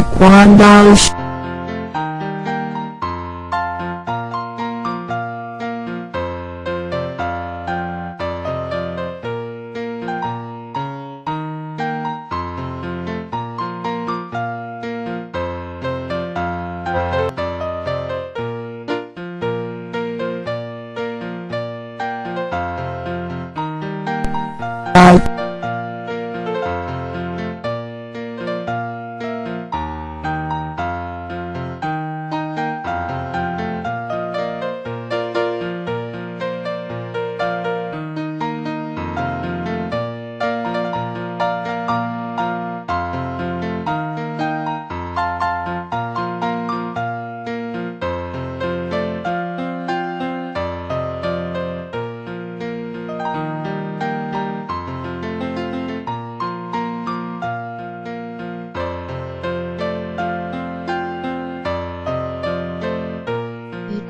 Taekwondo.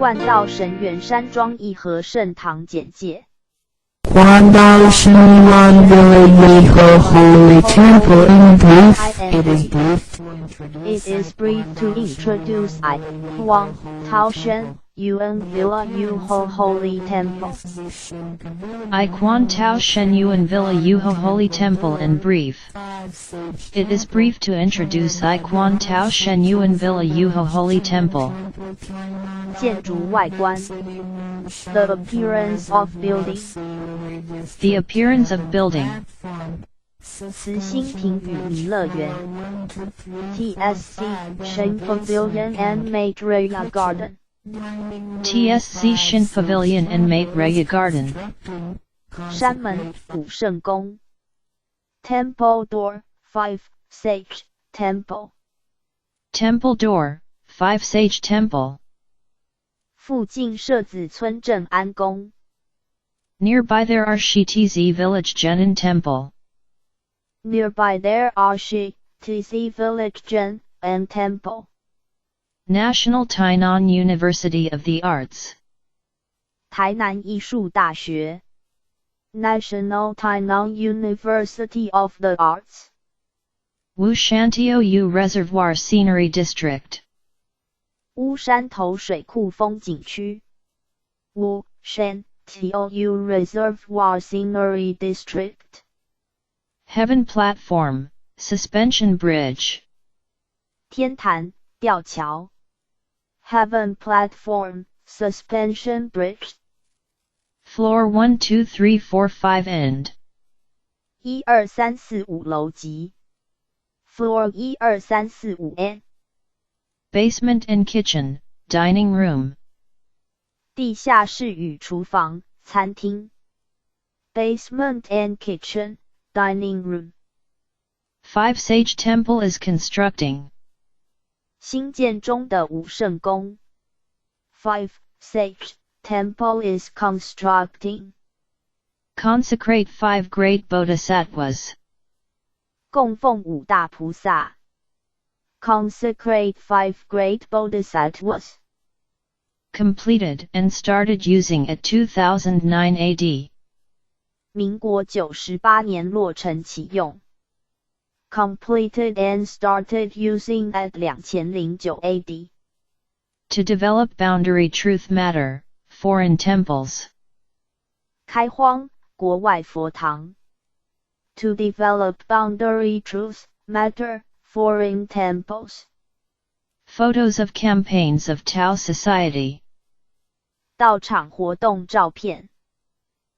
一贯道神元山庄义和圣堂简介。Taekwondo Shinwan Village Holy Temple in brief. It is brief to introduce I, Huang, Taoshan, Yuan Villa Yuho Holy Temple. I Quan Tao Shen Yuan Villa Yuho Holy Temple in brief. It is brief to introduce I Quan Tao Shen Yuan Villa Yuho Holy Temple. 建筑外观 The appearance of building. The appearance of building. 慈心亭与民乐园 TSC Shen Pavilion and Mate Raya Garden. TSC Shin Pavilion and Mate Raya Garden. 山门武圣宫 Temple Door 5 Sage Temple. Temple Door 5 Sage Temple. 附近社子村镇安宫 Nearby there are Shitizi Village Jenin Temple. Nearby there are Shitizi Village Jen and Temple. National Tainan University of the Arts. 台南艺术大学 National Tainan University of the Arts. Wushantio U Reservoir Scenery District. 乌山头水库风景区 Wushantio Reservoir Scenery District. Heaven Platform, Suspension Bridge. 天坛吊桥 Heaven Platform, Suspension Bridge. Floor 1 2 3 4 5 End. 1 2 3 4 5楼级 Floor 1 2 3 4 5 N. Basement and Kitchen, Dining Room. 地下室与厨房餐厅 Basement and Kitchen, Dining Room. 5 Sage Temple is constructing. 新建中的武圣宫 5 Sage Temple is constructing. Consecrate 5 Great Bodhisattvas. 供奉五大菩萨 Consecrate 5 Great Bodhisattvas. Completed and started using at 2009 AD. 民国98年落成启用 Completed and started using at 2009 AD. To develop boundary truth matter, foreign temples. 开荒国外佛堂 To develop boundary truth matter, foreign temples. Photos of campaigns of Tao Society. 到场活动照片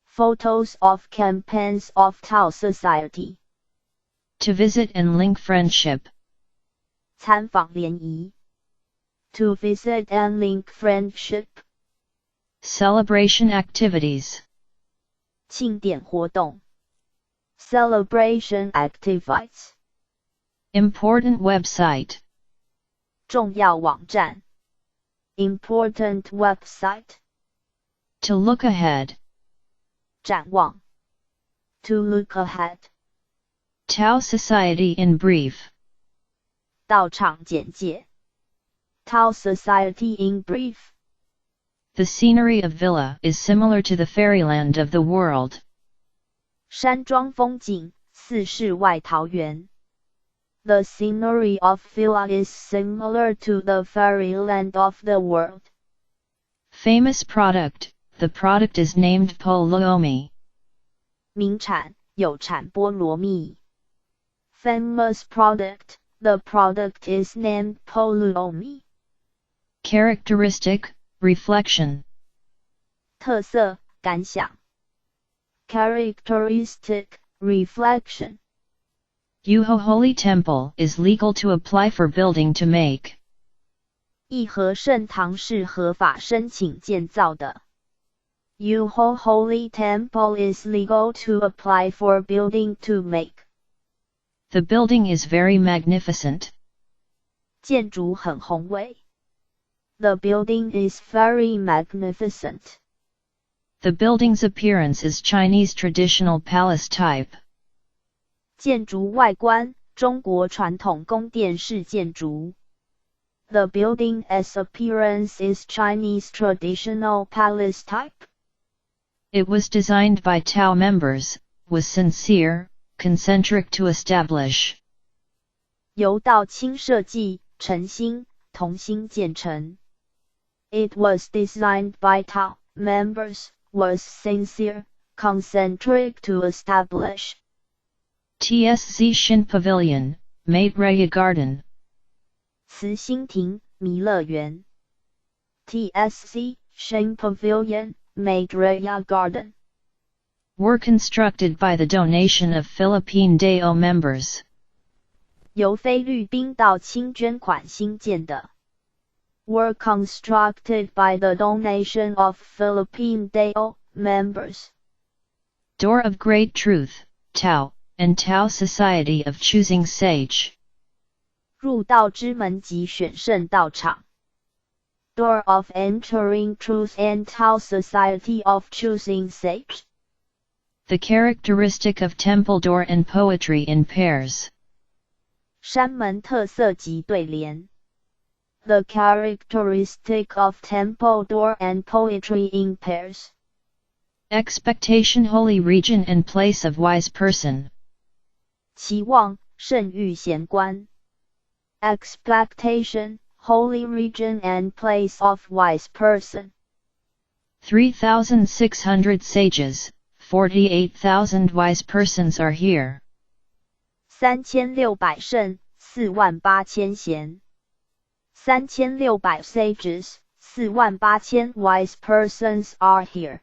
Photos of campaigns of Tao Society. To visit and link friendship. 参访联谊 To visit and link friendship. Celebration activities. 庆典活动 Celebration activities. Important website. 重要网站 Important website. To look ahead. 展望 To look ahead. Tao Society in brief. 到场简介 Tao Society in brief. The scenery of Villa is similar to the fairyland of the world. 山庄风景似世外桃源 The scenery of Villa is similar to the fairyland of the world. Famous product, the product is named Polomi. 名产，有产菠萝蜜。Famous product, the product is named Polomi. Characteristic, reflection. 特色，感想。Characteristic, reflection. Yuho Temple is legal to apply for building to make. 义和圣堂是合法申请建造的。Yuho Holy Temple is legal to apply for building to make. The building is very magnificent. 建筑很宏伟。The building is very magnificent. The building's appearance is Chinese traditional palace type. 建筑外观，中国传统宫殿式建筑。The building's appearance is Chinese traditional palace type. It was designed by Tao members, was sincere, concentric to establish. 由道清设计，诚心，同心建成。It was designed by Tao members, was sincere, concentric to establish. TSC Shin Pavilion, Made Raya Garden. 慈心亭弥勒园。TSC Shin Pavilion, Made Raya Garden. Were constructed by the donation of Philippine DAO members. 由菲律宾道清捐款兴建的。Were constructed by the donation of Philippine DAO members. Door of Great Truth, Tao, and Tao Society of Choosing Sage. 入道之门及选圣道场。Door of Entering Truth and Tao Society of Choosing Sage. The characteristic of temple door and poetry in pairs. 山门特色及对联。The characteristic of temple door and poetry in pairs. Expectation holy region and place of wise person. 期望，圣域贤官。Expectation, holy region and place of wise person. 3,600 sages, 48,000 wise persons are here. 3600圣，48000贤。3600 sages, 48000 wise persons are here.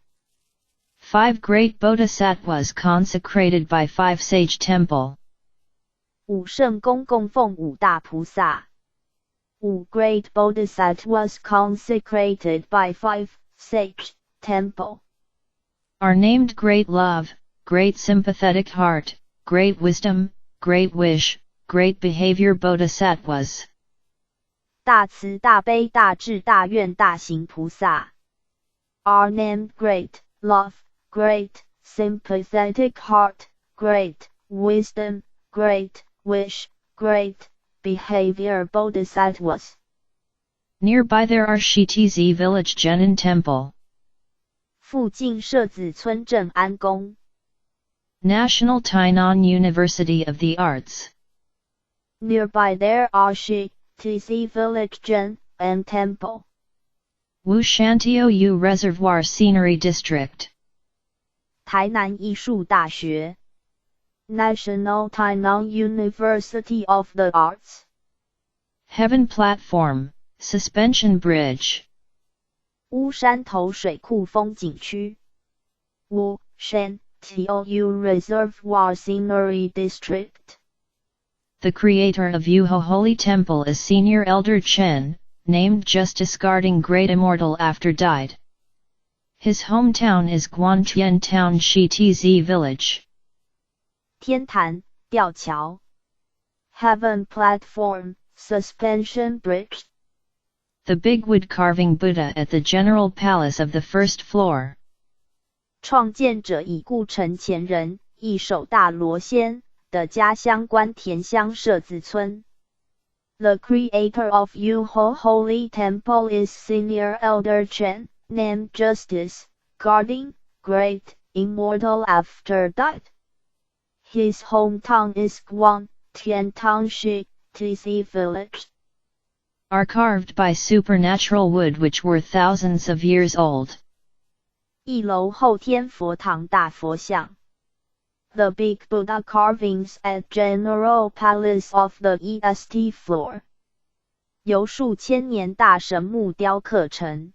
5 great bodhisattvas consecrated by 5 sage temple. 5圣公供奉5大菩萨。5 great bodhisattvas consecrated by 5 sage temple. Are named great love, great sympathetic heart, great wisdom, great wish, great behavior bodhisattvas. 大慈大悲大智大愿大行菩萨。Are named great love, great sympathetic heart, great wisdom, great wish, great behavior bodhisattvas. Nearby there are Shitizi village Jenin temple. 附近社子村镇安宫。National Tainan University of the Arts. Nearby there are Shitizi village Zhen and temple. Wushantiou Reservoir Scenery District. 台南艺术大学。National Tainan University of the Arts. Heaven Platform, Suspension Bridge. 乌山头水库风景区。乌山头 Reservoir Scenery District. The creator of Yuho Holy Temple is Senior Elder Chen, named just discarding great immortal after died. His hometown is Guantian Town Shitizi Village. 天坛吊桥。Heaven Platform, Suspension Bridge. The big wood carving Buddha at the General Palace of the first floor. 创建者已故陈前人，一手大罗仙的家乡关田乡社子村。The creator of Yuho Holy Temple is Senior Elder Chen, named Justice, guarding, great, immortal after died. His hometown is Guan Tian Township, TC Village. Are carved by supernatural wood which were thousands of years old. 一楼后天佛堂大佛像。The Big Buddha carvings at General Palace of the East floor. 由数千年大神木雕刻成。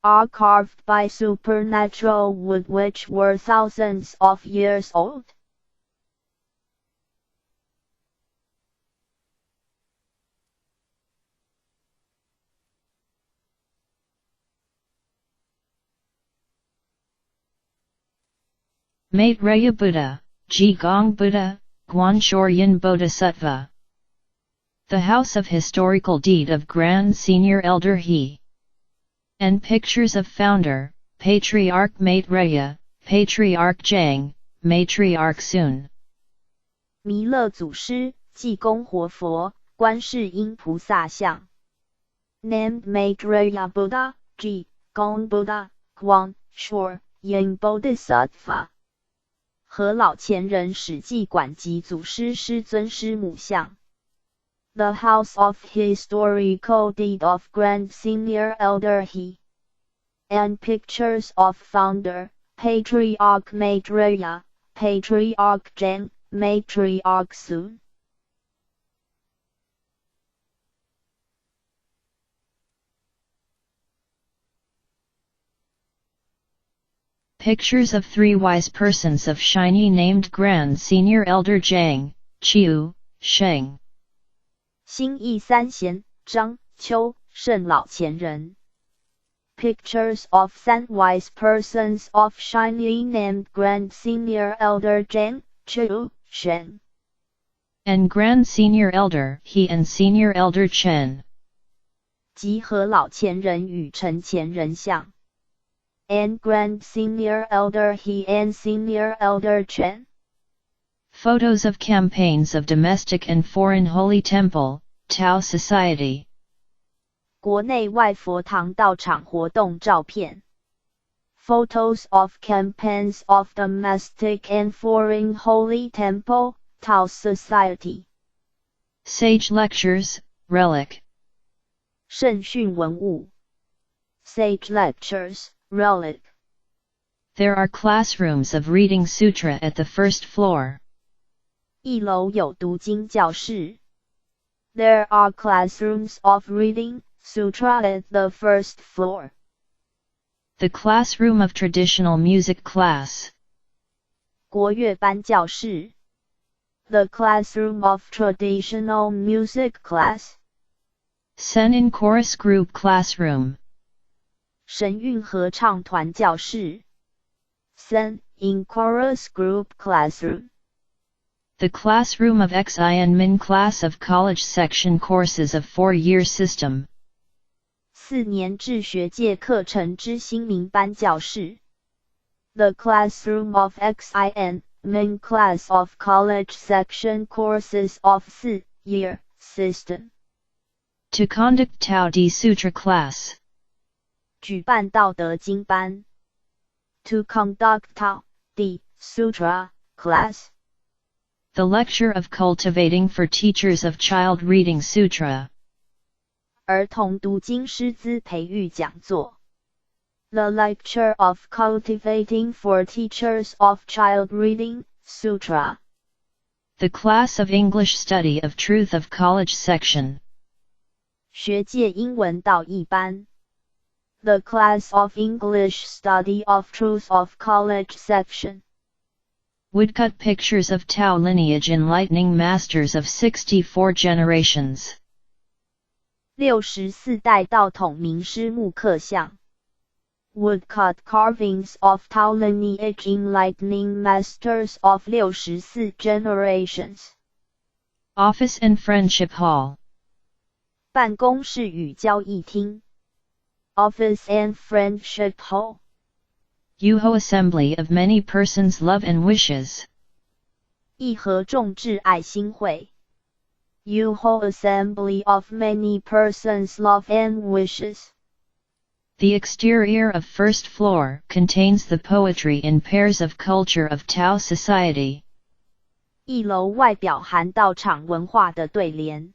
Are carved by supernatural wood which were thousands of years old. Maitreya Buddha, Jigong Buddha, Guanshoryan Bodhisattva. The House of Historical Deed of Grand Senior Elder He. And pictures of founder, Patriarch Maitreya, Patriarch Zhang, Matriarch Sun. 弥勒祖师，济公活佛，观世音菩萨像。Named Maitreya Buddha, Jigong Buddha, Guanshoryan Bodhisattva. 和老前人史记馆及祖师师尊师母像。The House of Historical Deed of Grand Senior Elder He. And pictures of founder, Patriarch Maitreya, Patriarch Zhang, Matriarch Sun. Pictures of three wise persons of shiny named Grand Senior Elder Zhang, Qiu, Sheng. 心意三贤，张、丘、圣老前人。Pictures of 三 wise persons of shiny named Grand Senior Elder Zhang, Qiu, Sheng. And Grand Senior Elder He and Senior Elder Chen. 集合老前人与陈前人像。And Grand Senior Elder He and Senior Elder Chen. Photos of campaigns of domestic and foreign holy temple, Tao Society. 国内外佛堂道场活动照片。Photos of campaigns of domestic and foreign holy temple, Tao Society. Sage lectures, relic. 圣训文物。Sage lectures, relic. There are classrooms of reading sutra at the first floor. 一楼有读经教室。There are classrooms of reading sutra at the first floor. The classroom of traditional music class. 国乐班教室。The classroom of traditional music class. Sen in chorus group classroom. 神韵合唱团教室。Sen in chorus group classroom. The classroom of Xi and Min class of college section courses of 4-year system. 4年制学界课程之新民班教室。The classroom of Xi and Min class of college section courses of 4-year system. To conduct Tao Di Sutra class. 举办道德经班。To conduct Tao Di Sutra class. The lecture of cultivating for teachers of child reading sutra. 儿童读经师资培育讲座。The lecture of cultivating for teachers of child reading sutra. The class of English study of truth of college section. 学界英文导译班。The class of English study of truth of college section. Woodcut pictures of Tao lineage enlightening masters of 64 generations. 64代道统名师木刻像。Woodcut carvings of Tao lineage enlightening masters of 64 generations. Office and Friendship Hall. 办公室与交易厅。Office and Friendship Hall. Yuho assembly of many persons' love and wishes. 义和众志爱心会。Yuho assembly of many persons' love and wishes. The exterior of first floor contains the poetry in pairs of culture of Tao Society. 一楼外表含道场文化的对联。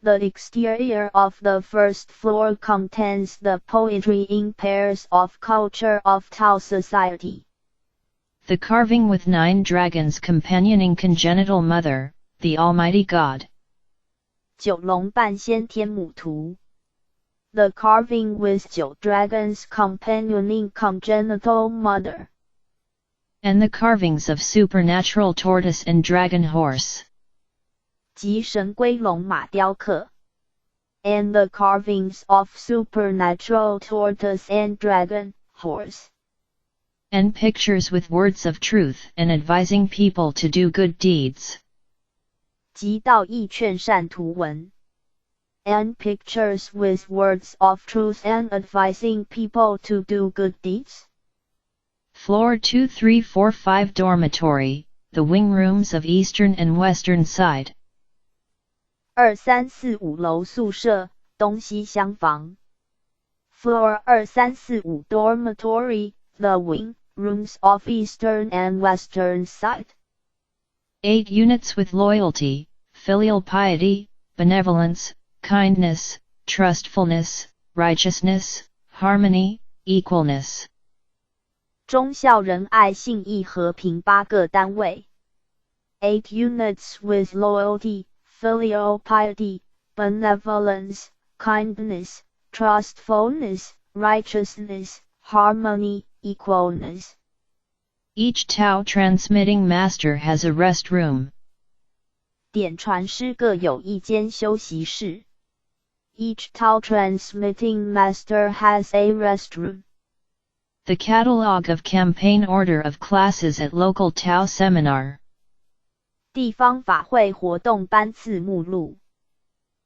The exterior of the first floor contains the poetry in pairs of culture of Tao society. The carving with 9 dragons companioning congenital mother, the Almighty God. 九龙半仙天母图。The carving with 9 dragons companioning congenital mother. And the carvings of supernatural tortoise and dragon horse. 及神龟龙马雕刻。And the carvings of supernatural tortoise and dragon horse. And pictures with words of truth and advising people to do good deeds. 及道义劝善图文。And pictures with words of truth and advising people to do good deeds. Floor 2345 dormitory, the wing rooms of eastern and western side. 2345楼宿舍，东西厢房。Floor 2345 dormitory, the wing rooms of eastern and western side. 8 units with loyalty, filial piety, benevolence, kindness, trustfulness, righteousness, harmony, equalness. 忠孝仁爱信义和平8个单位。8 units with loyalty, filial piety, benevolence, kindness, trustfulness, righteousness, harmony, equalness. Each Tao transmitting master has a rest room. 点传师各有一间休息室。Each Tao transmitting master has a restroom. The catalogue of campaign order of classes at local Tao seminar. 地方法会活动班次目录。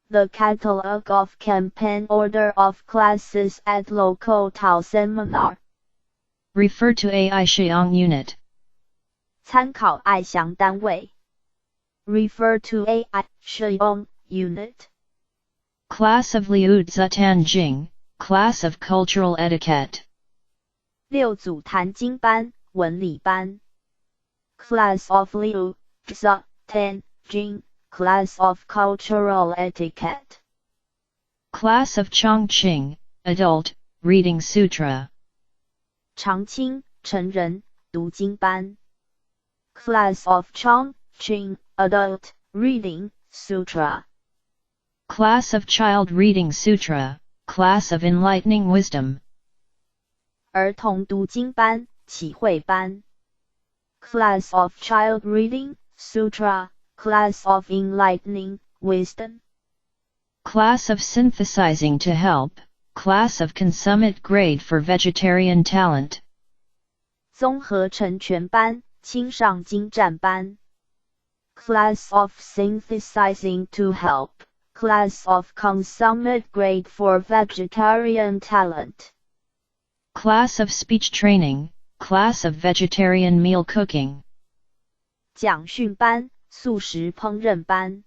The catalogue of campaign order of classes at local Tao seminar. Refer to AI Xiang Unit. 参考爱详单位。Refer to AI Xiang Unit. Class of Liu Zhetan Jing, Class of Cultural Etiquette. 6组坛经班、文理班。Class of Liu Zhetan Jing, Class of Cultural Etiquette. Class of Chongqing, Adult, Reading Sutra. 长青成人读经班。Class of Chongqing, Adult, Reading Sutra. Class of Child Reading Sutra, Class of Enlightening Wisdom. 儿童读经班、启慧班。Class of Child Reading Sutra, Class of Enlightening Wisdom. Class of Synthesizing to Help, Class of Consummate Grade for Vegetarian Talent. 综合成全班、青上精湛班。Class of Synthesizing to Help, Class of Consummate Grade for Vegetarian Talent. Class of Speech Training, Class of Vegetarian Meal Cooking. 讲训班、素食烹饪班。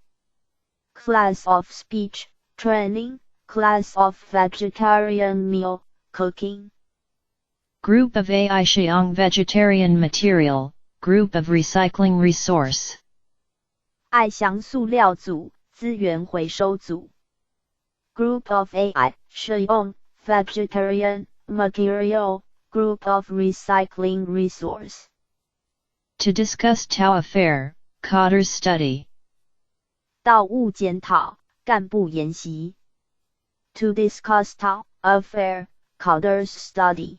Class of Speech Training, Class of Vegetarian Meal Cooking. Group of AI Xiang Vegetarian Material, Group of Recycling Resource. 爱祥塑料组、资源回收组。Group of AI Xiang Vegetarian Material, Group of Recycling Resource. To discuss Tao Affair, Coders Study. 道务检讨、干部研习。To discuss Tao Affair, Coders Study.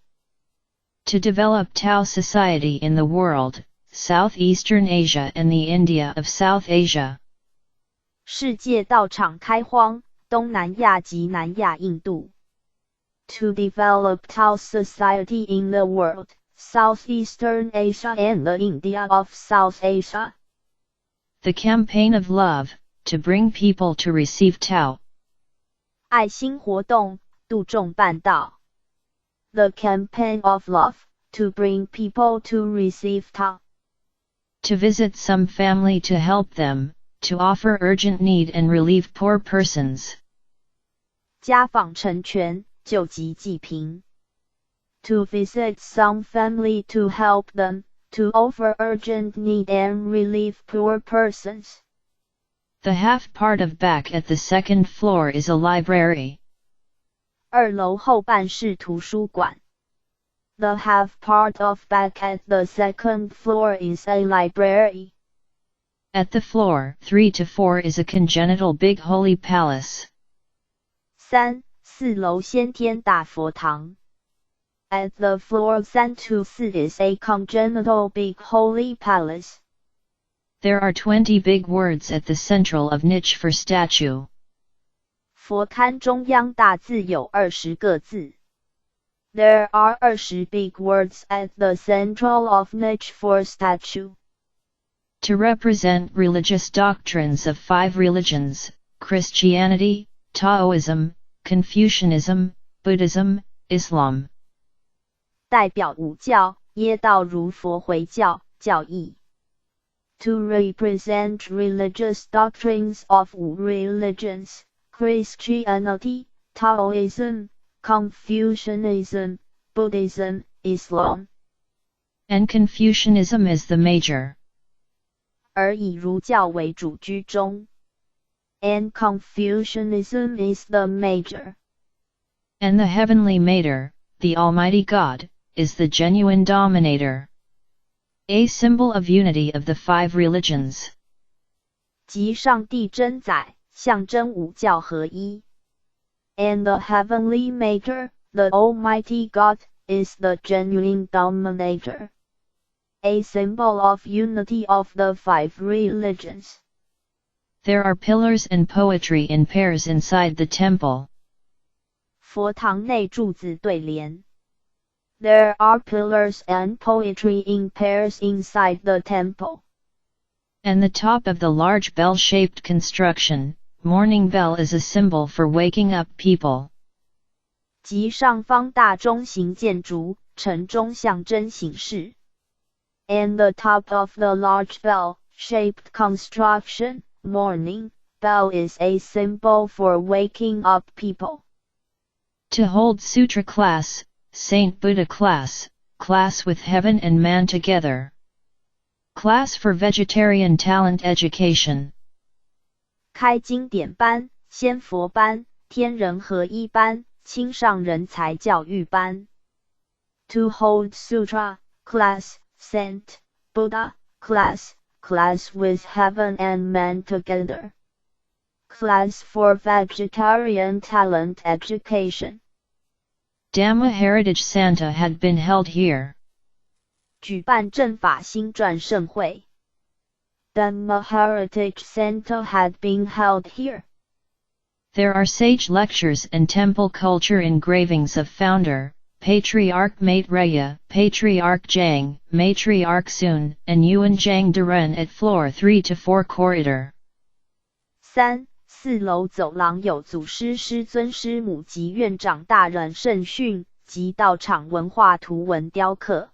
To develop Tao society in the world, Southeastern Asia and the India of South Asia. 世界道场开荒，东南亚及南亚印度。To develop Tao society in the world, Southeastern Asia and the India of South Asia. The campaign of love, to bring people to receive Tao. 爱心活动，度众办道。The campaign of love, to bring people to receive Tao. To visit some family to help them, to offer urgent need and relieve poor persons. 家访成全，救急济贫。To visit some family to help them, to offer urgent need and relieve poor persons. The half part of back at the second floor is a library. 二楼后半是图书馆。The half part of back at the second floor is a library. At the floor 3 to 4 is a congenital big holy palace. 3、4楼先天大佛堂。At the floor 3 to 4 is a congenital big holy palace. There are 20 big words at the central of niche for statue. 佛龛中央大字有20个字。There are 20 big words at the central of niche for statue. To represent religious doctrines of 5 religions, Christianity, Taoism, Confucianism, Buddhism, Islam. 代表五教，耶道如佛回教，教义。To represent religious doctrines of 5 religions, Christianity, Taoism, Confucianism, Buddhism, Islam. And Confucianism is the major. 而以儒教为主居中。And Confucianism is the major. And the heavenly Mater, the Almighty God, is the genuine dominator. A symbol of unity of the 5 religions. 即上帝真宰，象征五教合一。And the heavenly Mater, the Almighty God, is the genuine dominator. A symbol of unity of the 5 religions. There are pillars and poetry in pairs inside the temple. 佛堂内柱子对联。There are pillars and poetry in pairs inside the temple. And the top of the large bell-shaped construction, morning bell, is a symbol for waking up people. 即上方大钟形建筑，晨钟象征醒世。And the top of the large bell-shaped construction, morning bell, is a symbol for waking up people. To hold sutra class, Saint Buddha class, class with heaven and man together. Class for vegetarian talent education. 开经典班、仙佛班、天人合一班、青上人才教育班。To hold sutra class, Saint Buddha class, class with heaven and man together. Class for vegetarian talent education. Dhamma Heritage Santa had been held here. 举办正法兴传盛会。Dhamma Heritage Center had been held here. There are sage lectures and temple culture engravings of founder, Patriarch Maitreya, Patriarch Zhang, Matriarch Sun, and Yuan Zhang Duren at floor 3 to 4 corridor. 3、4楼走廊有祖师师尊师母及院长大人圣训及道场文化图文雕刻。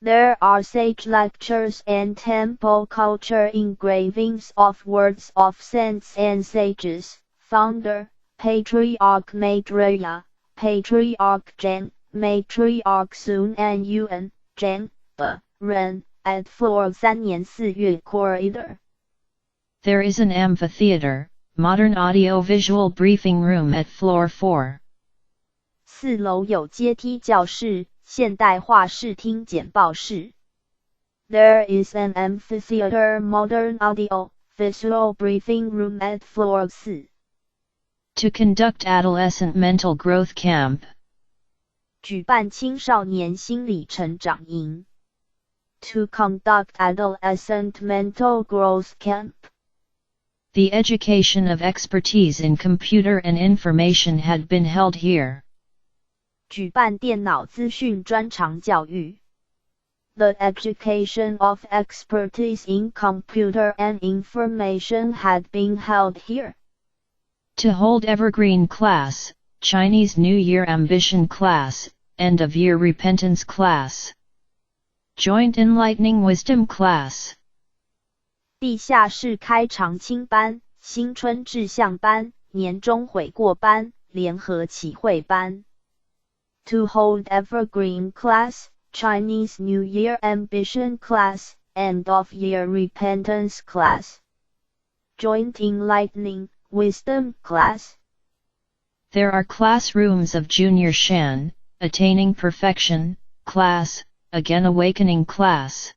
There are sage lectures and temple culture engravings of words of saints and sages, founder, Patriarch Maitreya, Patriarch Zhang, Matriarch Sun and Yuan Zhang Duren at floor 3年4月 corridor. There is an amphitheater, modern audio-visual briefing room at floor 4. 4楼有阶梯教室，现代化视听简报室。There is an amphitheater, modern audio-visual briefing room at floor 4. To conduct adolescent mental growth camp. 举办青少年心理成长营。To conduct adolescent mental growth camp. The education of expertise in computer and information had been held here. 举办电脑资讯专长教育。The education of expertise in computer and information had been held here. To hold evergreen class, Chinese New Year ambition class, end of year repentance class. Joint enlightening wisdom class. 地下室开常青班、新春志向班、年终悔过班、联合启慧班。To hold evergreen class, Chinese New Year Ambition Class, End of Year Repentance Class, Joint Enlightening, Wisdom Class. There are classrooms of Junior Shan, Attaining Perfection, Class, Again Awakening Class.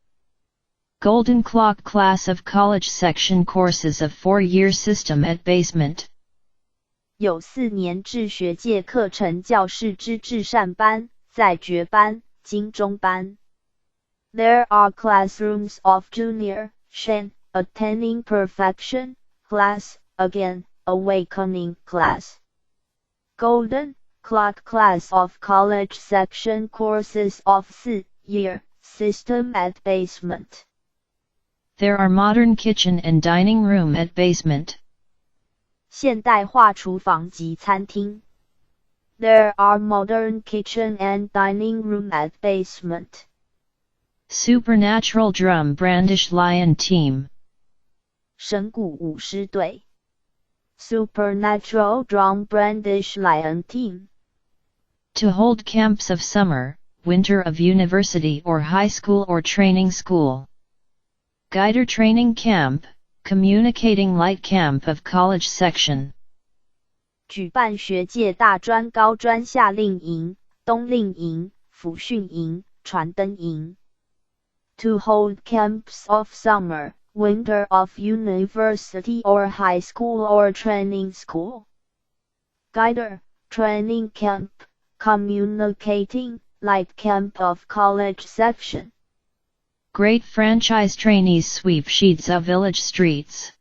Golden Clock Class of College Section Courses of 4-year System at Basement. 有4年制学界课程教室之至善班，在觉班、金钟班。There are classrooms of Junior Shan, Attaining Perfection, Class, Again, Awakening Class. Golden Clock Class of College Section Courses of 4-year System at Basement. There are modern kitchen and dining room at basement. 现代化厨房及餐厅。There are modern kitchen and dining room at basement. Supernatural Drum Brandish Lion Team. 神鼓舞狮队。Supernatural Drum Brandish Lion Team. To hold camps of summer, winter of university or high school or training school. Guider Training Camp, Communicating Light Camp of College Section. 举办学界大专高专夏令营、冬令营、辅训营、传灯营。To hold camps of summer, winter of university or high school or training school. Guider, Training Camp, Communicating Light Camp of College Section. Great Franchise Trainees Sweep Sheets of Village Streets.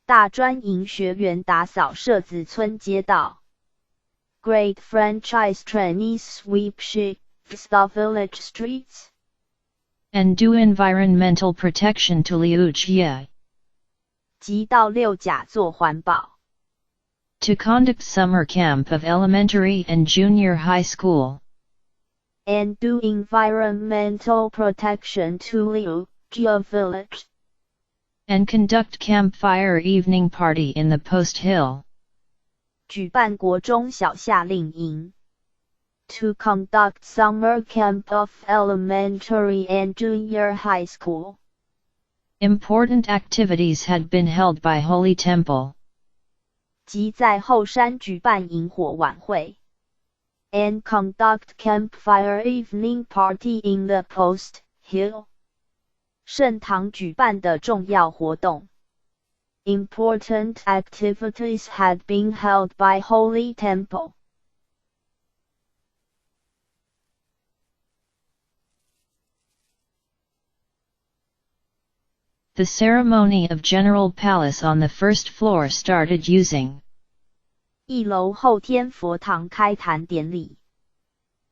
大专营学员打扫社子村街道。Great Franchise Trainees Sweep Sheets of Village Streets. And do environmental protection to Liujie. 及到六甲做环保。To conduct summer camp of elementary and junior high school. And do environmental protection to Liujie Village. And conduct campfire evening party in the Post Hill. 举办国中小夏令营。To conduct summer camp of elementary and junior high school. Important activities had been held by Holy Temple. 即在后山举办萤火晚会。And conduct campfire evening party in the Post Hill. 圣堂举办的重要活动。Important activities had been held by Holy Temple. The ceremony of General Palace on the first floor started using. 一楼后天佛堂开坛典礼。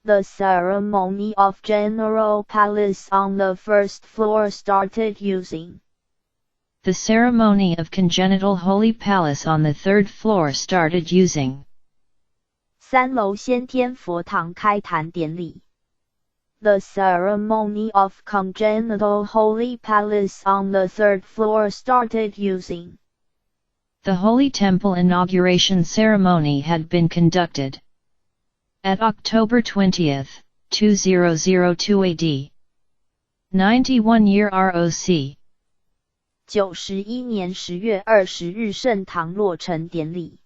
The ceremony of General Palace on the first floor started using. The ceremony of Congenital Holy Palace on the third floor started using. 三楼先天佛堂开坛典礼。The ceremony of Congenital Holy Palace on the third floor started using. The Holy Temple inauguration ceremony had been conducted. At October 20, 2002 AD. 91-year ROC. 91年10月20日圣堂落成典礼。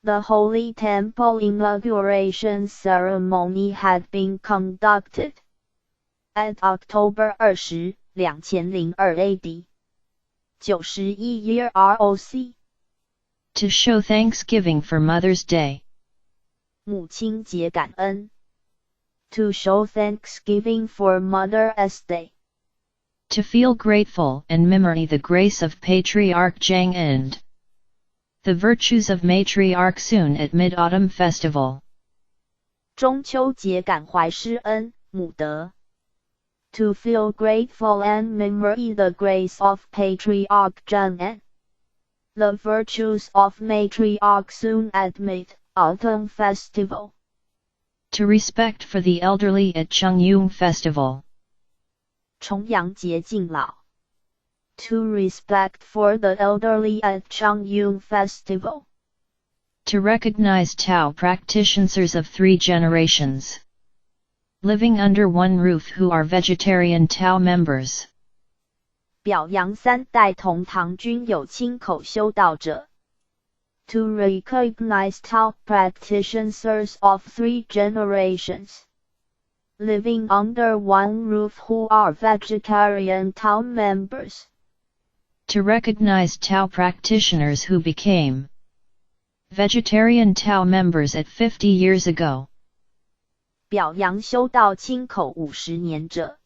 The Holy Temple inauguration ceremony had been conducted. At October 20, 2002 AD. 91-year ROC. To show thanksgiving for Mother's Day. 母亲节感恩。To show thanksgiving for Mother's Day. To feel grateful and memory the grace of Patriarch Zhang and the virtues of Matriarch Sun at Mid-Autumn Festival. 中秋节感怀师恩，母德。To feel grateful and memory the grace of Patriarch Zhang and the virtues of Matriarch Sun at Mid-Autumn Festival. To respect for the elderly at Chongyun Festival. 重阳节敬老。To respect for the elderly at Chongyun Festival. To recognize Tao practitioners of 3 generations. living under one roof who are vegetarian Tao members. 表扬三代同堂均有亲口修道者。To recognize Tao practitioners of 3 generations, living under one roof who are vegetarian Tao members. To recognize Tao practitioners who became vegetarian Tao members at 50 years ago. 表扬修道亲口50年者。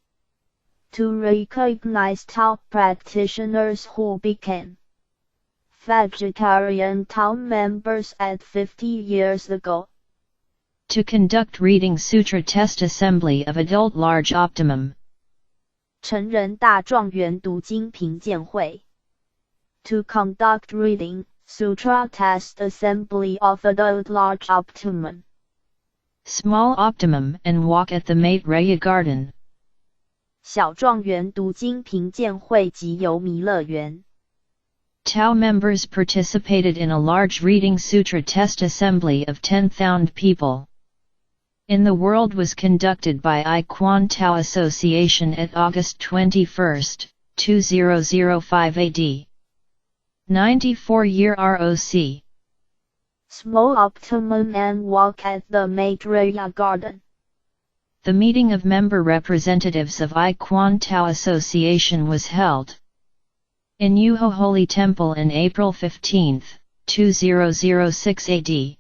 To recognize Tao practitioners who became vegetarian Tao members at 50 years ago. To conduct reading sutra test assembly of adult large optimum. 成人大状元读经评鉴会。To conduct reading sutra test assembly of adult large optimum. Small optimum and walk at the Mate Raya Garden. 小状元读经评鉴会及游弥乐园。Tao members participated in a large reading sutra test assembly of 10,000 people. In the world was conducted by I Quan Tao Association at August 21, 2005 AD. 94-year ROC. Small optimum and walk at the Maitreya Garden. The meeting of member representatives of I Quan Tao Association was held in Yuho Holy Temple in April 15, 2006 AD.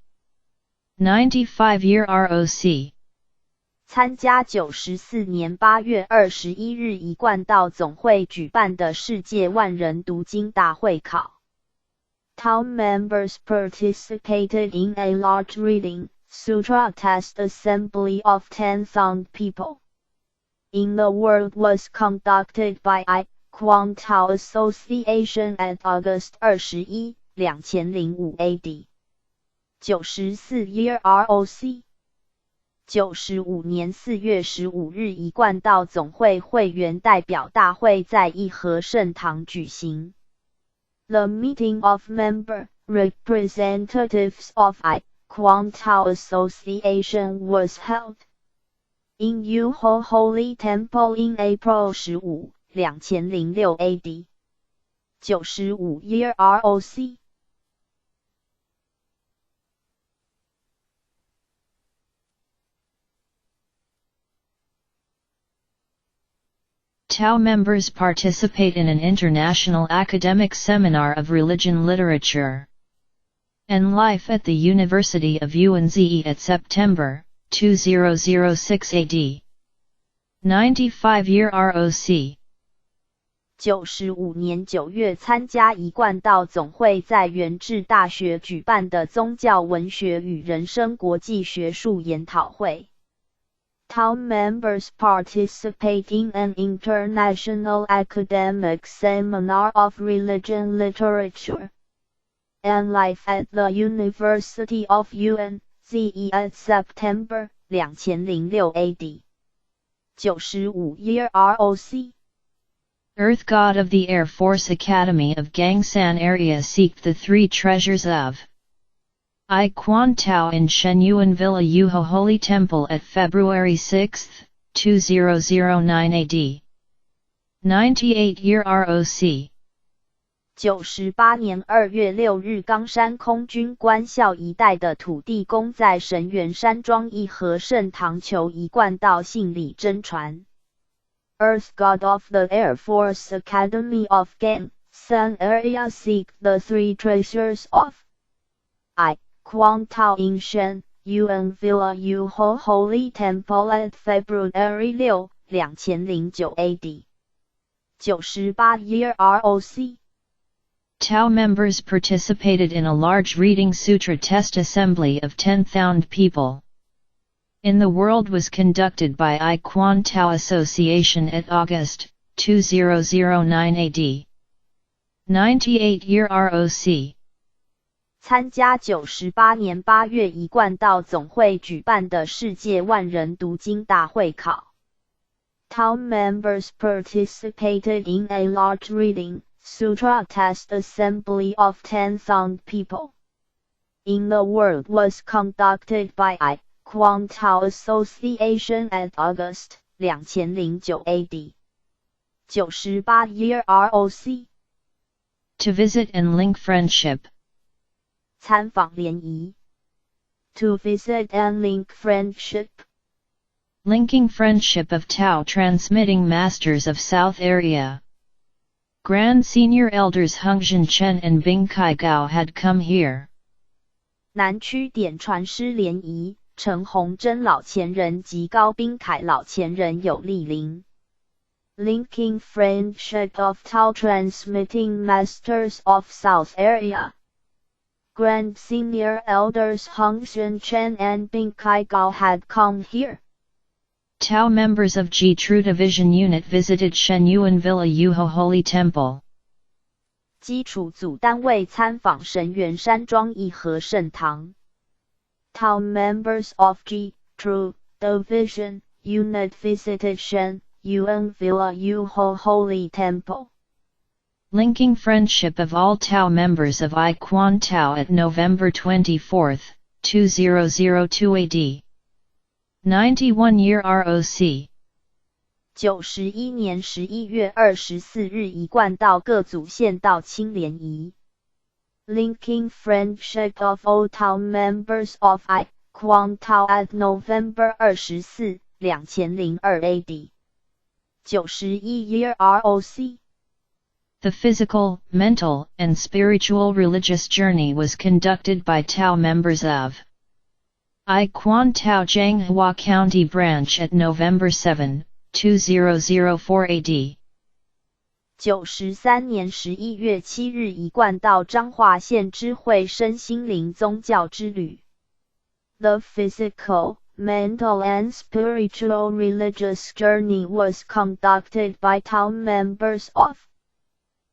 95-year ROC. 参加94年8月21日一贯道总会举办的世界万人读经大会考。Tao members participated in a large reading sutra test assembly of 10,000 people. In the world was conducted by I Quan Tao Association at August 21, 2005 AD. 94-year ROC. 95年4月15日一贯道总会会员代表大会在义和圣堂举行。The meeting of member representatives of I Quan Tao Association was held in Yuho Holy Temple in April 15, 2006 AD. 95-year ROC. Tao members participate in an international academic seminar of religion literature and life at the University of UNZE at September 2006 AD. 95-year ROC. 95年9月参加一贯道总会在元智大学举办的宗教文学与人生国际学术研讨会。Tao members participate in an international academic seminar of religion literature and life at the University of UNZE at September 2006 AD. 95-year ROC. Earth God of the Air Force Academy of Gangsan area seek the 3 treasures of I Quan Tao in Shenyuan Villa Yuho Holy Temple at February 6, 2009 AD. 98-year ROC. 98年2月6日冈山空军官校一带的土地公在神元山庄义和圣堂求一贯道信礼真传。Earth God of the Air Force Academy of Gangsan area seek the 3 treasures of I Quan Tao in Shenyuan Villa Yuho Holy Temple at February 6, 2009 AD. 98-year ROC. Tao members participated in a large reading sutra test assembly of 10,000 people. In the world was conducted by I Quan Tao Association at August 2009 AD. 98-year ROC. 参加98年8月一贯道总会举办的世界万人读经大会考。Tao members participated in a large reading sutra test assembly of 10,000 people. In the world was conducted by I Quantao Association at August 2009 AD 98 Year ROC To visit and link friendship. 参访联谊 To visit and link friendship Linking friendship of Tao transmitting masters of South area. Grand Senior Elders Hungzhen Chen and Bing Kai Gao had come here. 南区点传师联谊陈洪真老前人及高宾凯老前人有莅临 Linking friendship of Tao transmitting masters of South area. Grand Senior Elders Hungzhen Chen and Bing Kai Gao had come here. Tao members of Ji True Division Unit visited Shenyuan Villa Yuho Holy Temple. 基础组单位参访神元山庄义和圣堂 Tao members of G True Division Unit visited Shenyuan Villa Yuho Holy Temple. Linking friendship of all Tao members of I Quan Tao at November 24, 2002 AD. 91 Year ROC. 91年11月24日一贯道各组县道清联谊 Linking friendship of all Tao members of I Quan Tao at November 24, 2002 AD. 91 Year ROC. The physical, mental, and spiritual religious journey was conducted by Tao members of I Quan Tao Zhanghua County Branch at November 7, 2004 AD. 93年11月7日一贯道彰化县知会身心灵宗教之旅 The physical, mental and spiritual religious journey was conducted by Tao members of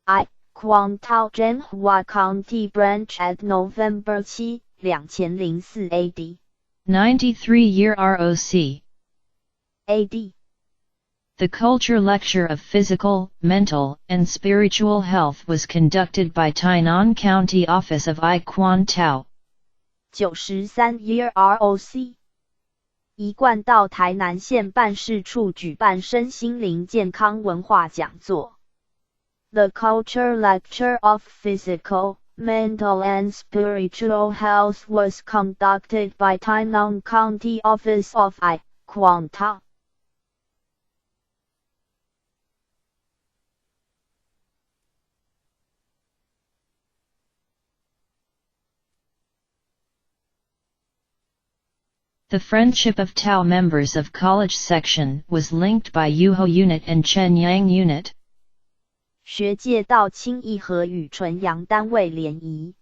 I Quan Tao Zhanghua County Branch at November 7, 2004 AD. 93 Year ROC. AD. The culture lecture of physical, mental, and spiritual health was conducted by Tainan County Office of I Quan Tao. 93 Year ROC. 一贯道台南县办事处举办身心灵健康文化讲座 The culture lecture of physical, mental and spiritual health was conducted by Tainan County Office of I Quan Tao. The friendship of Tao members of College Section was linked by Yuho Unit and Chen Yang Unit. 学界道清义和与纯阳单位联谊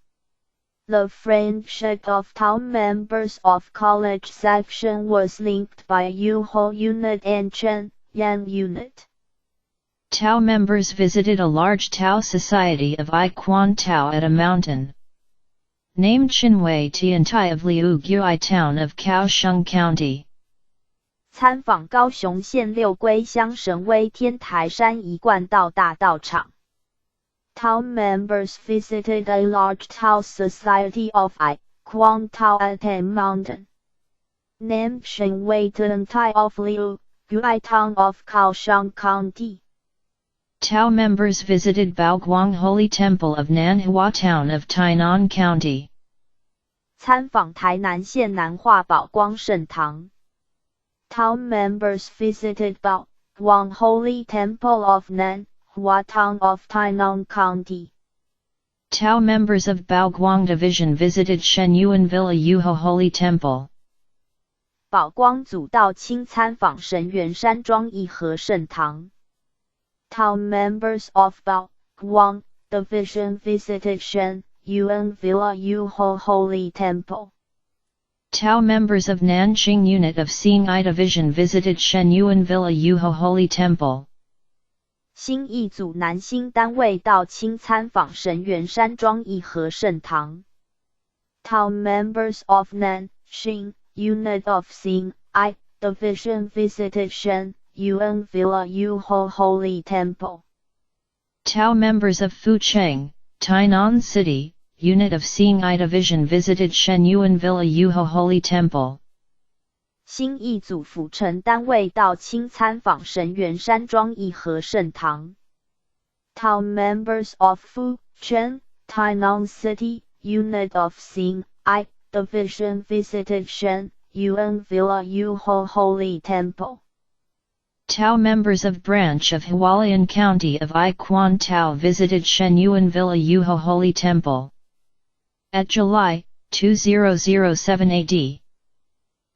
The friendship of Tao members of College Section was linked by Yuho Unit and Chen Yang Unit. Tao members visited a large Tao society of I Quan Tao at a mountain named Chinwei Tiantai of Liu Gui town of Kaohsiung County. 参访高雄县六龟乡神威天台山一贯道大道场 Tao members visited a large Tao society of I Quan Tao at a mountain named Shenwei Tiantai of Liu Gui town of Kaohsiung County. Tao members visited Baoguang Holy Temple of Nanhua town of Tainan County. 参访台南县南化宝光圣堂 Tao members visited Baoguang Holy Temple of Nanhua town of Tainan County. Tao members of Baoguang Division visited Shenyuan Villa Yuho Holy Temple. 宝光祖道清参访神元山庄义和圣堂 Tao members of Baoguang Division visited Shenyuan Villa Yuho Holy Temple. Tao members of Nanjing Unit of Seeing Eye Division visited Shenyuan Villa Yuho Holy Temple. 新义组南新单位道清参访神元山庄义和圣堂 Tao members of Nanjing Unit of Seeing Eye Division visited Shenyuan Villa Yuho Holy Temple. Tao members of Fucheng, Tainan City, Unit of Seeing Eye Division visited Shenyuan Villa Yuho Holy Temple. 新义组府城单位到清参访神元山庄义和圣堂。Town members of Fu Chen, Tainan City, Unit of Xin I Division visited Shen Yuan Villa Yuho Holy Temple. Tao members of branch of Hualien County of I Quan Tao visited Shenyuan Villa Yuho Holy Temple. At July 2007 AD.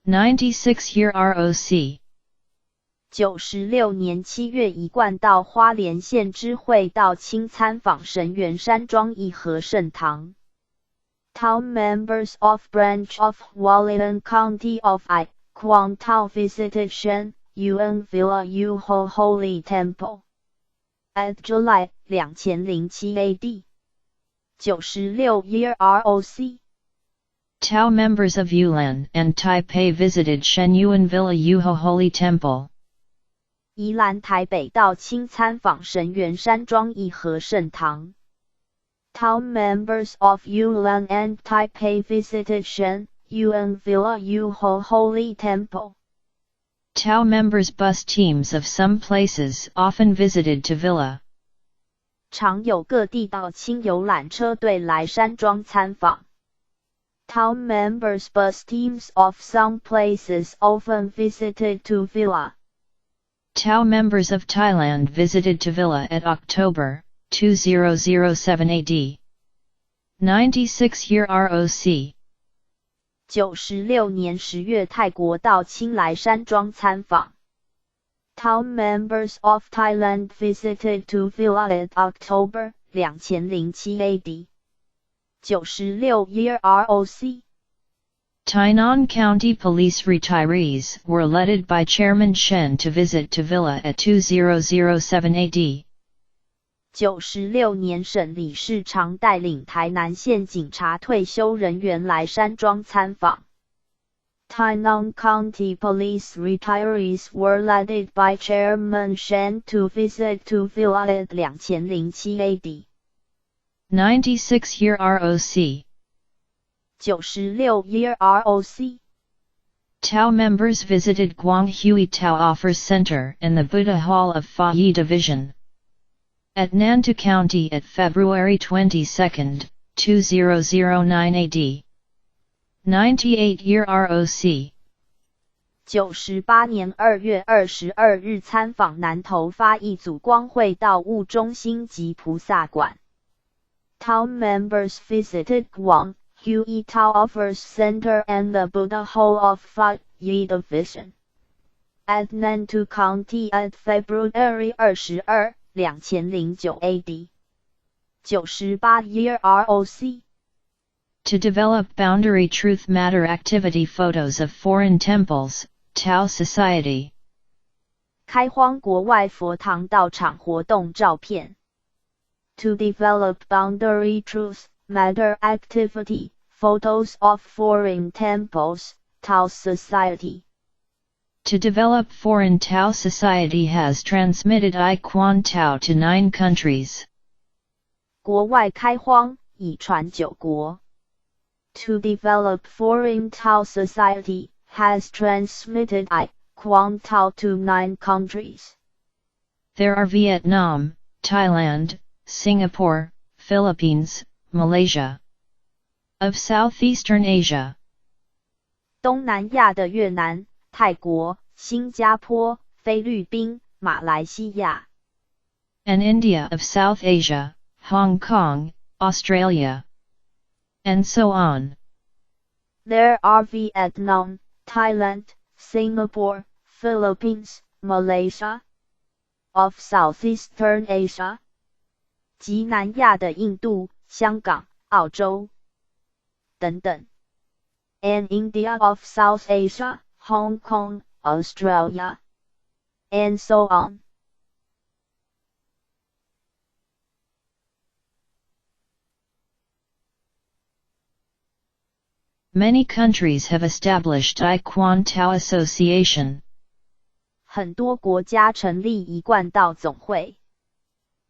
96-year ROC. 96年7月一贯到花莲县知会道清参访神元山庄义和圣堂。Town members of branch of Hualien County of I Quan Tao visited Shen Yuan Villa Yuho Holy Temple. At July 2007 AD. 96-year ROC. Tao members of Yulan and Taipei visited Shenyuan Villa Yuho Holy Temple. 宜兰台北到清参访神元山庄义和圣堂。Town members of Yulan and Taipei visited Shen Yuan Villa Yuho Holy Temple. Tao members bus teams of some places often visited to Villa. 常有各地到清游览车队来山庄参访。Town members bus teams of some places often visited to Villa. Tao members of Thailand visited to Villa at October 2007 AD. 96-year ROC. 96年10月泰国到清来山庄参访。Town members of Thailand visited to Villa at October 2007 AD. 96-year ROC. Tainan County Police retirees were led by Chairman Shen to visit to Villa at 2007 AD. 96年省理事长带领台南县警察退休人员来山庄参访。Tainan County Police retirees were led by Chairman Shen to visit to Villa at 2007 AD. 96-year ROC. 96-year ROC. Tao members visited Guanghui Tao Offers Center and the Buddha Hall of Fa Yi Division. At Nantou County at February 22, 2009 AD. 98-year ROC. 98年2月22日参访南投发一组光会道务中心及菩萨馆。Town members visited Guanghui Tao Offers Center and the Buddha Hall of Fa Yi Division. At Nantou County at February 22, 2009 AD. 98-year ROC. To develop boundary truth matter activity photos of foreign temples, Tao Society. 开荒国外佛堂道场活动照片。To develop boundary truth matter activity photos of foreign temples, Tao Society. To develop foreign Tao Society has transmitted I Quan Tao to 9 countries. 国外开荒，已传9国。To develop foreign Tao Society has transmitted I Quan Tao to 9 countries. There are Vietnam, Thailand, Singapore, Philippines, Malaysia. Of Southeastern Asia. 东南亚的越南、泰国、新加坡、菲律宾、马来西亚。And India of South Asia, Hong Kong, Australia. And so on. There are Vietnam, Thailand, Singapore, Philippines, Malaysia. Of Southeastern Asia. 及南亚的印度、香港、澳洲。等等。And India of South Asia, Hong Kong, Australia. And so on. Many countries have established I Quan Tao Association. 很多国家成立一贯道总会。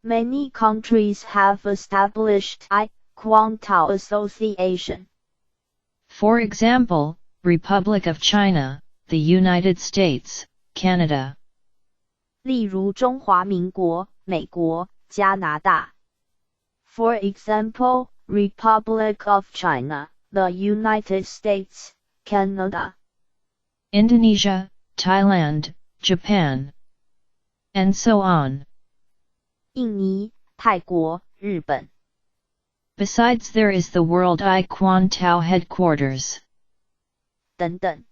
Many countries have established I Quan Tao Association. For example, Republic of China, the United States, Canada. 例如中华民国、美国、加拿大。For example, Republic of China, the United States, Canada. Indonesia, Thailand, Japan. And so on. 印尼、泰国、日本。Besides there is the World I Quan Tao headquarters. 等等。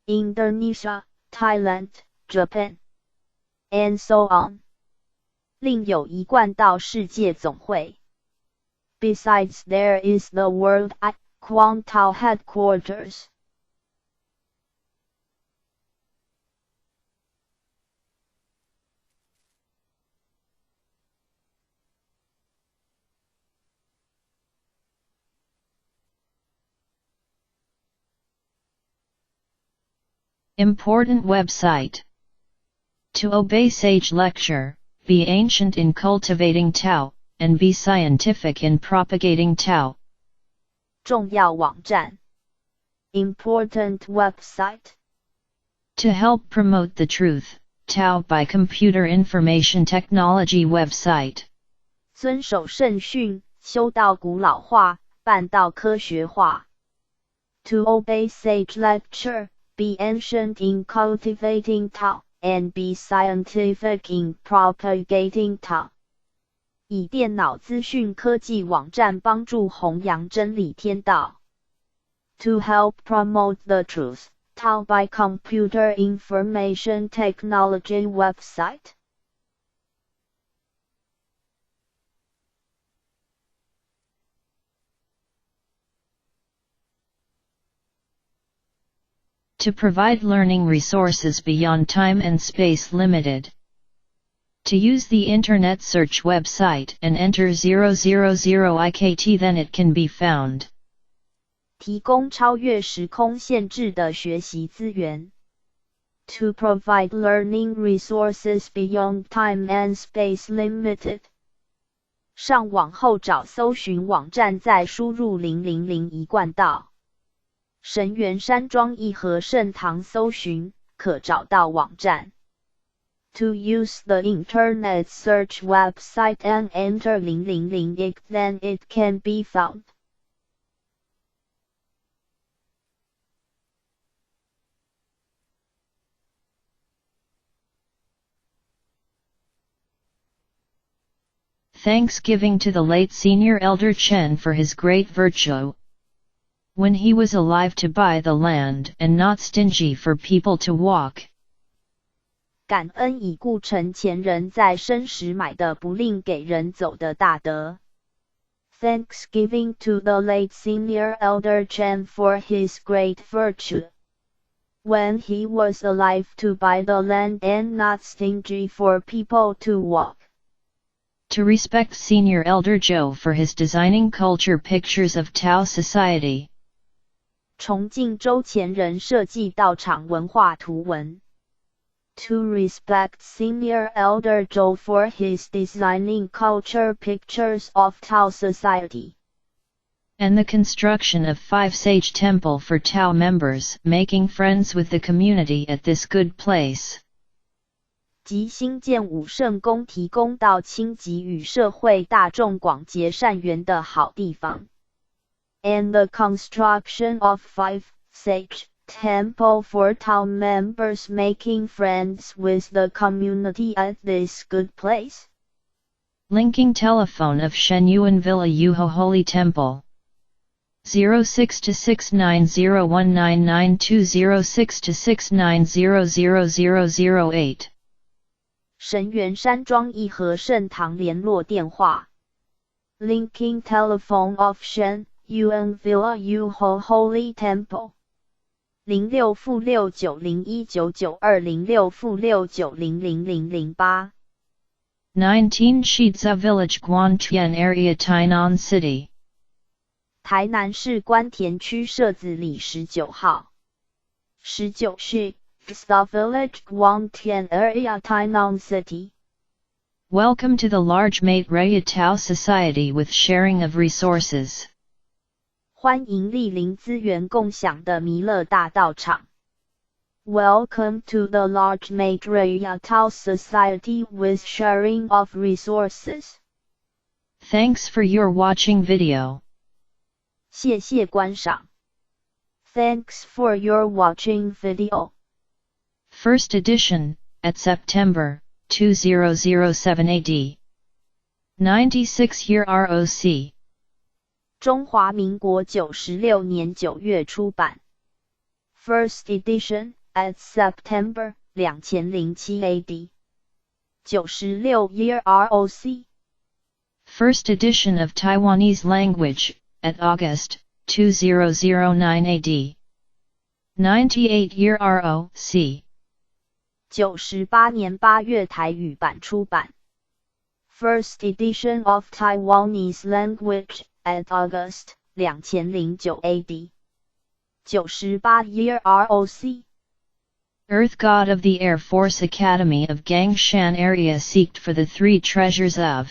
Indonesia, Thailand, Japan. And so on. 另有一贯道世界总会。Besides there is the World I Quan Tao headquarters. Important website. To obey sage lecture, be ancient in cultivating Tao, and be scientific in propagating Tao. 重要网站。Important website. To help promote the truth, Tao by Computer Information Technology website. 遵守圣训，修道古老化，办道科学化。To obey sage lecture, be ancient in cultivating Tao, and be scientific in propagating Tao. 以电脑资讯科技网站帮助弘扬真理天道。To help promote the truth, Tao by Computer Information Technology website. To provide learning resources beyond time and space limited. To use the Internet search website and enter 000 IKT, then it can be found. 提供超越时空限制的学习资源。To provide learning resources beyond time and space limited. 上网后找搜寻网站，再输入000一贯道。神元山庄义和圣堂搜寻，可找到网站。To use the Internet search website and enter 000 IK, then it can be found. Thanksgiving to the late Senior Elder Chen for his great virtue. When he was alive, to buy the land and not stingy for people to walk. 感恩已故陈前人在生时买的不吝给人走的大德。Thanksgiving to the late Senior Elder Chen for his great virtue. When he was alive, to buy the land and not stingy for people to walk. To respect Senior Elder Zhou for his designing culture pictures of Tao society. 崇敬周前人设计道场文化图文。To respect Senior Elder Zhou for his designing culture pictures of Tao society. And the construction of 5 sage temple for Tao members, making friends with the community at this good place. 即兴建5圣宫，提供到亲及与社会大众广结善缘的好地方。And the construction of 5 sage temple for Tao members, making friends with the community at this good place. Linking telephone of Shenyuan Villa Yuho Holy Temple. 06-690199206-6900008. 神元山庄义和圣堂联络电话。Linking telephone of Shen Yuan Villa Yuho Holy Temple. 06-690199206-6900008. 19 Shiza Village Guantian Area Tainan City. 台南市关田区社子里19号。19是 Shiza Village Guantian Area Tainan City. Welcome to the large Mate Raya Tao Society with sharing of resources. 欢迎莅临资源共享的弥勒大道场。Welcome to the large matriarchal society with sharing of resources. Thanks for your watching video. 谢谢观赏。Thanks for your watching video. First edition, at September 2007 AD. 96-year ROC. 中华民国96年9月出版。First edition, at September 2007 AD. 96-year ROC. First edition of Taiwanese language, at August 2009 AD. 98-year ROC. 98年8月台语版出版。First edition of Taiwanese language, at August 2009 AD. 98-year ROC. Earth God of the Air Force Academy of Gangshan area seeked for the three treasures of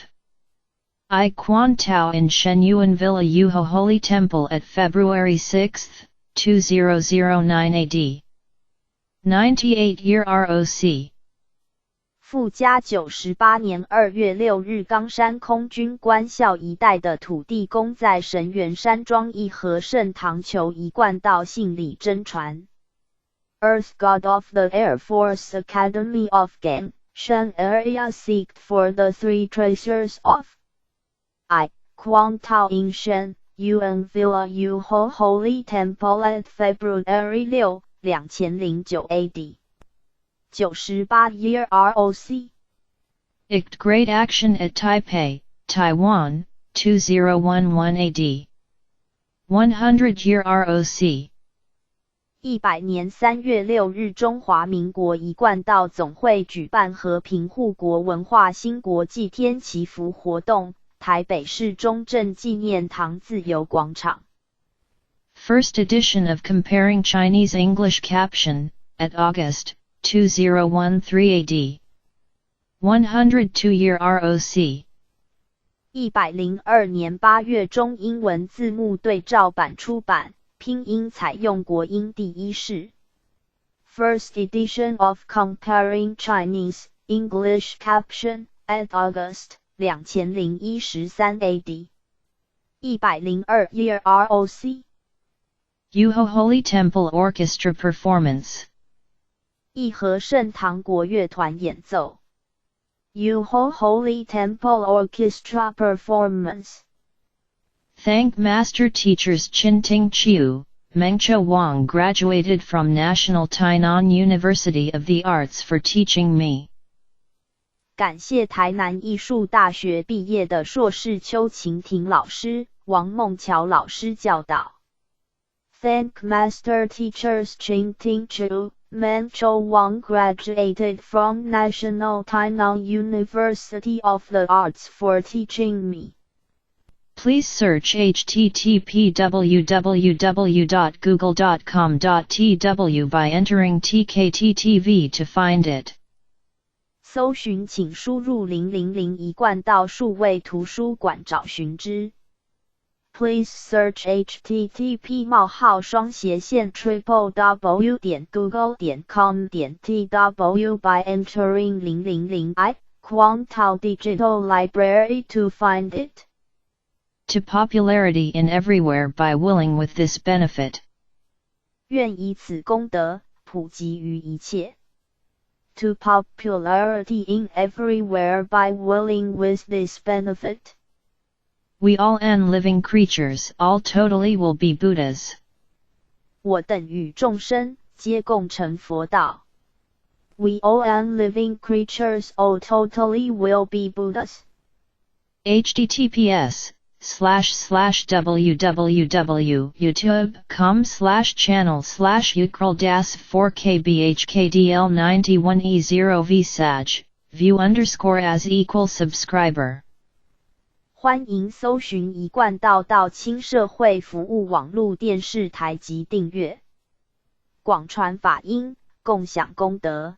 I Quan Tao in Shenyuan Villa Yuho Holy Temple at February 6, 2009 AD. 98-year ROC. 富嘉98年2月6日冈山空军官校一带的土地公在神元山庄一和圣堂求一贯道信里真传。Earth God of the Air Force Academy of Gangshan area seeked for the three treasures of I Quan Tao in Shenyuan Villa Yuho Holy Temple at February 6, 2009 AD. 98-year ROC. ICT Great Action at Taipei, Taiwan, 2011 AD. 100-year ROC. 100年3月6日中华民国一贯道总会举办和平护国文化新国际天祈福活动，台北市中正纪念堂自由广场。First edition of Comparing Chinese English Caption, at August 2013 AD. 102-year ROC. 102年8月中英文字幕对照版出版，拼音采用国音第一式。First edition of Comparing Chinese English Caption, at August 2013 AD. 102-year ROC. Yuho Holy Temple Orchestra Performance. 义和圣堂国乐团演奏。Yuho Holy Temple Orchestra Performance. Thank Master Teachers Qinting Chiu, Mengcha Wang graduated from National Tainan University of the Arts for teaching me. 感谢台南艺术大学毕业的硕士邱晴婷老师、王梦乔老师教导。Thank Master Teachers Qinting Chiu, Mengcha Wang graduated from National Tainan University of the Arts for teaching me. Please search http://www.google.com.tw by entering TKTTV to find it. 搜寻请输入000一贯道数位图书馆找寻之。Please search http://www.google.com.tw by entering 000 I Quan Tao Digital Library to find it. To popularity in everywhere by willing with this benefit. 愿以此功德普及于一切。To popularity in everywhere by willing with this benefit. We all and living creatures all totally will be Buddhas. 我等与众生皆共成佛道。We all and living creatures all totally will be Buddhas. https://www.youtube.com/channel/ukrdas4kbhkdl91e0vsaj, view_as=subscriber. 欢迎搜寻一贯道道亲社会服务网络电视台及订阅。广传法音，共享功德。